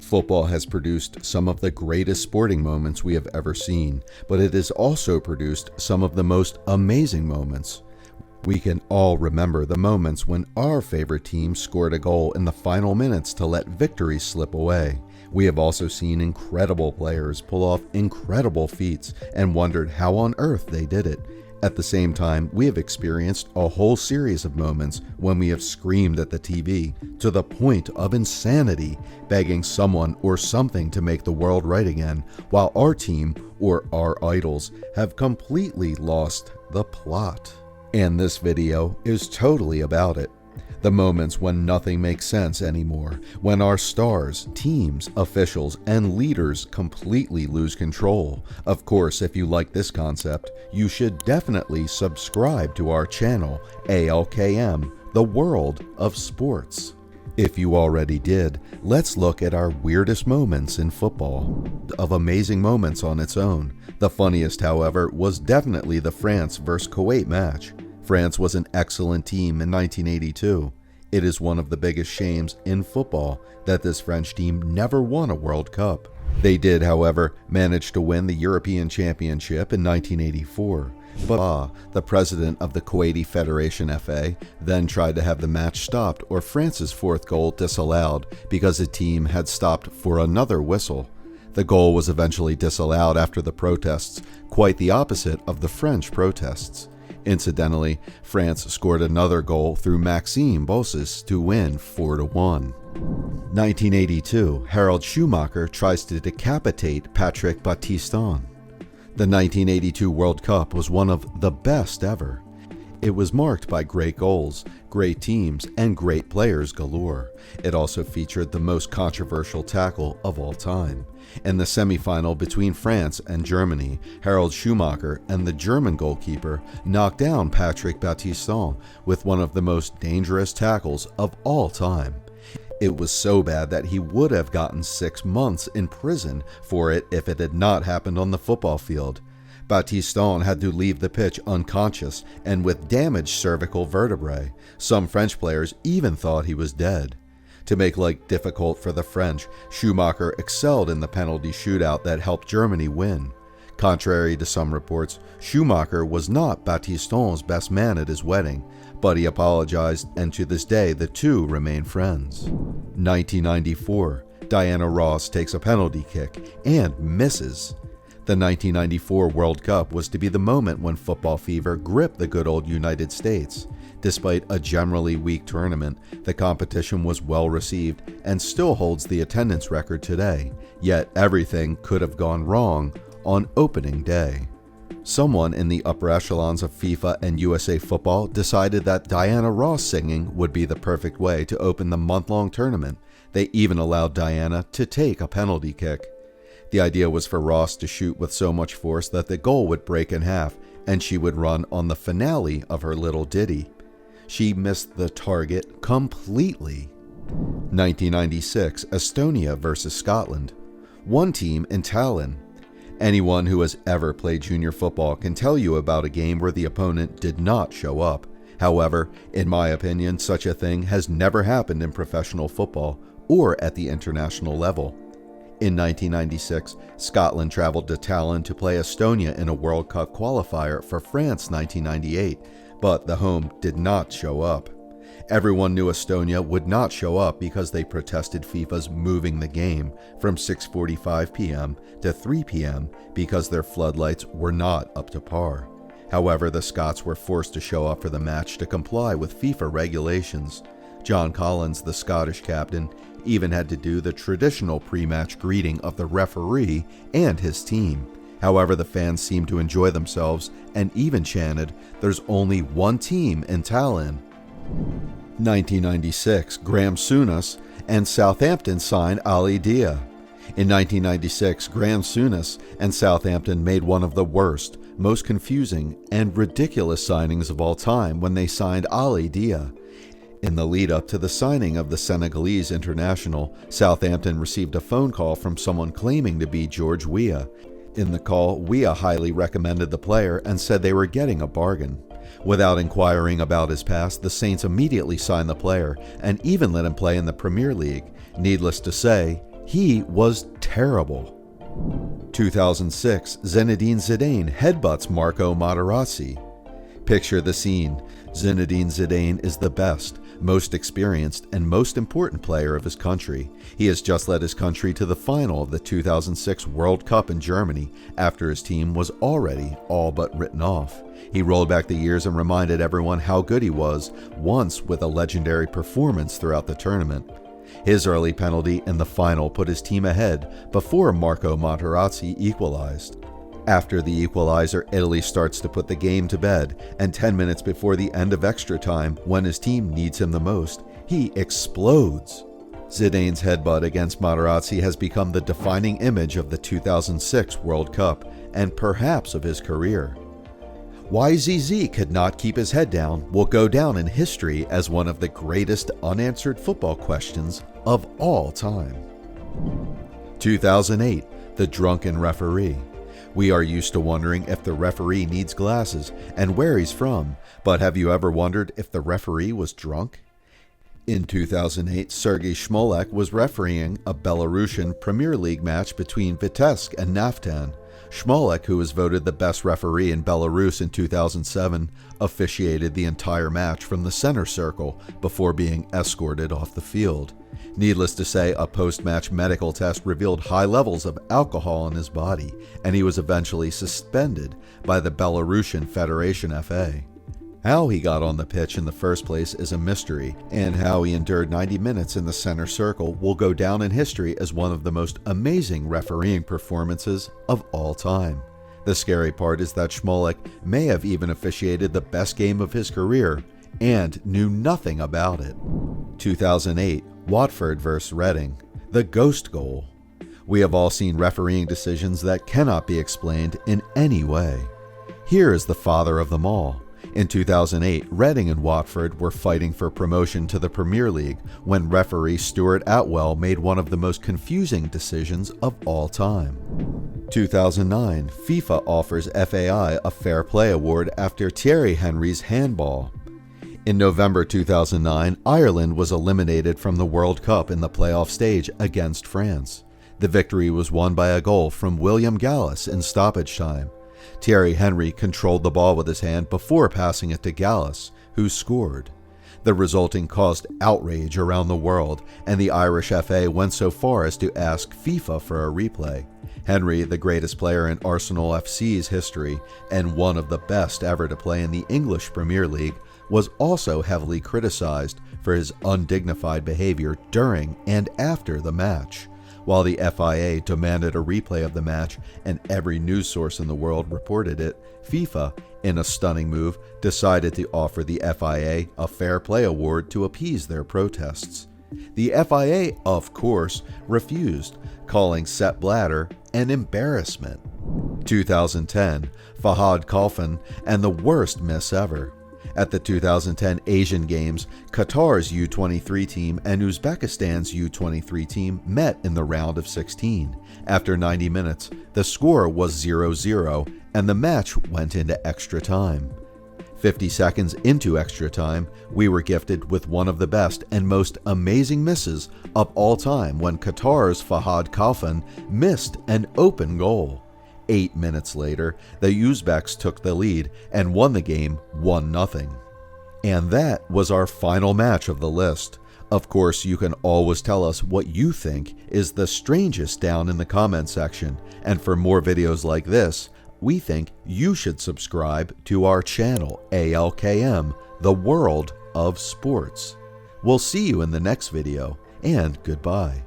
Football has produced some of the greatest sporting moments we have ever seen, but it has also produced some of the most amazing moments. We can all remember the moments when our favorite team scored a goal in the final minutes to let victory slip away. We have also seen incredible players pull off incredible feats and wondered how on earth they did it. At the same time, we have experienced a whole series of moments when we have screamed at the TV to the point of insanity, begging someone or something to make the world right again, while our team or our idols have completely lost the plot. And this video is totally about it. The moments when nothing makes sense anymore, when our stars, teams, officials, and leaders completely lose control. Of course, if you like this concept, you should definitely subscribe to our channel, ALKM, the World of Sports. If you already did, let's look at our weirdest moments in football. Of amazing moments on its own. The funniest, however, was definitely the France vs. Kuwait match. France was an excellent team in 1982. It is one of the biggest shames in football that this French team never won a World Cup. They did, however, manage to win the European Championship in 1984. But the president of the Kuwaiti Federation FA then tried to have the match stopped or France's fourth goal disallowed because the team had stopped for another whistle. The goal was eventually disallowed after the protests, quite the opposite of the French protests. Incidentally, France scored another goal through Maxime Bossis to win 4-1. 1982, Harald Schumacher tries to decapitate Patrick Battiston. The 1982 World Cup was one of the best ever. It was marked by great goals, great teams, and great players galore. It also featured the most controversial tackle of all time. In the semifinal between France and Germany, Harald Schumacher and the German goalkeeper knocked down Patrick Battiston with one of the most dangerous tackles of all time. It was so bad that he would have gotten 6 months in prison for it if it had not happened on the football field. Battiston had to leave the pitch unconscious and with damaged cervical vertebrae. Some French players even thought he was dead. To make life difficult for the French, Schumacher excelled in the penalty shootout that helped Germany win. Contrary to some reports, Schumacher was not Battiston's best man at his wedding, but he apologized, and to this day the two remain friends. 1994, Diana Ross takes a penalty kick and misses. The 1994 World Cup was to be the moment when football fever gripped the good old United States. Despite a generally weak tournament, the competition was well received and still holds the attendance record today, yet everything could have gone wrong on opening day. Someone in the upper echelons of FIFA and USA Football decided that Diana Ross singing would be the perfect way to open the month-long tournament. They even allowed Diana to take a penalty kick. The idea was for Ross to shoot with so much force that the goal would break in half and she would run on the finale of her little ditty. She missed the target completely. 1996, Estonia versus Scotland. One team in Tallinn. Anyone who has ever played junior football can tell you about a game where the opponent did not show up. However, in my opinion, such a thing has never happened in professional football or at the international level. In 1996, Scotland traveled to Tallinn to play Estonia in a World Cup qualifier for France 1998, but the home did not show up. Everyone knew Estonia would not show up because they protested FIFA's moving the game from 6:45 p.m. to 3 p.m. because their floodlights were not up to par. However, the Scots were forced to show up for the match to comply with FIFA regulations. John Collins, the Scottish captain, even had to do the traditional pre-match greeting of the referee and his team. However, the fans seemed to enjoy themselves and even chanted, "There's only one team in Tallinn." 1996, Graham Souness and Southampton signed Ali Dia. In 1996, Graham Souness and Southampton made one of the worst, most confusing, and ridiculous signings of all time when they signed Ali Dia. In the lead-up to the signing of the Senegalese international, Southampton received a phone call from someone claiming to be George Weah. In the call, Weah highly recommended the player and said they were getting a bargain. Without inquiring about his past, the Saints immediately signed the player and even let him play in the Premier League. Needless to say, He was terrible. 2006, Zinedine Zidane headbutts Marco Materazzi. Picture the scene. Zinedine Zidane is the best, most experienced, and most important player of his country. He has just led his country to the final of the 2006 World Cup in Germany after his team was already all but written off. He rolled back the years and reminded everyone how good he was, once with a legendary performance throughout the tournament. His early penalty in the final put his team ahead before Marco Materazzi equalized. After the equalizer, Italy starts to put the game to bed, and 10 minutes before the end of extra time, when his team needs him the most, he explodes. Zidane's headbutt against Materazzi has become the defining image of the 2006 World Cup, and perhaps of his career. Why ZZ could not keep his head down will go down in history as one of the greatest unanswered football questions of all time. 2008, the drunken referee. We are used to wondering if the referee needs glasses and where he's from, but have you ever wondered if the referee was drunk? In 2008, Sergei Smolek was refereeing a Belarusian Premier League match between Vitebsk and Naftan. Smolek, who was voted the best referee in Belarus in 2007, officiated the entire match from the center circle before being escorted off the field. Needless to say, a post-match medical test revealed high levels of alcohol in his body, and he was eventually suspended by the Belarusian Federation FA. How he got on the pitch in the first place is a mystery, and how he endured 90 minutes in the center circle will go down in history as one of the most amazing refereeing performances of all time. The scary part is that Smolek may have even officiated the best game of his career and knew nothing about it. 2008, Watford vs. Reading, the ghost goal. We have all seen refereeing decisions that cannot be explained in any way. Here is the father of them all. In 2008, Reading and Watford were fighting for promotion to the Premier League when referee Stuart Atwell made one of the most confusing decisions of all time. 2009, FIFA offers FAI a Fair Play Award after Thierry Henry's handball. In November 2009, Ireland was eliminated from the World Cup in the playoff stage against France. The victory was won by a goal from William Gallas in stoppage time. Thierry Henry controlled the ball with his hand before passing it to Gallas, who scored. The resulting caused outrage around the world, and the Irish FA went so far as to ask FIFA for a replay. Henry, the greatest player in Arsenal FC's history, and one of the best ever to play in the English Premier League, was also heavily criticized for his undignified behavior during and after the match. While the FIA demanded a replay of the match and every news source in the world reported it, FIFA, in a stunning move, decided to offer the FIA a Fair Play Award to appease their protests. The FIA, of course, refused, calling Sepp Blatter an embarrassment. 2010, Fahad Khalfan and the worst miss ever. At the 2010 Asian Games, Qatar's U23 team and Uzbekistan's U23 team met in the round of 16. After 90 minutes, the score was 0-0 and the match went into extra time. 50 seconds into extra time, we were gifted with one of the best and most amazing misses of all time when Qatar's Fahad Khalfan missed an open goal. 8 minutes later, the Uzbeks took the lead and won the game 1-0. And that was our final match of the list. Of course, you can always tell us what you think is the strangest down in the comment section. And for more videos like this, we think you should subscribe to our channel, ALKM, The World of Sports. We'll see you in the next video, and goodbye.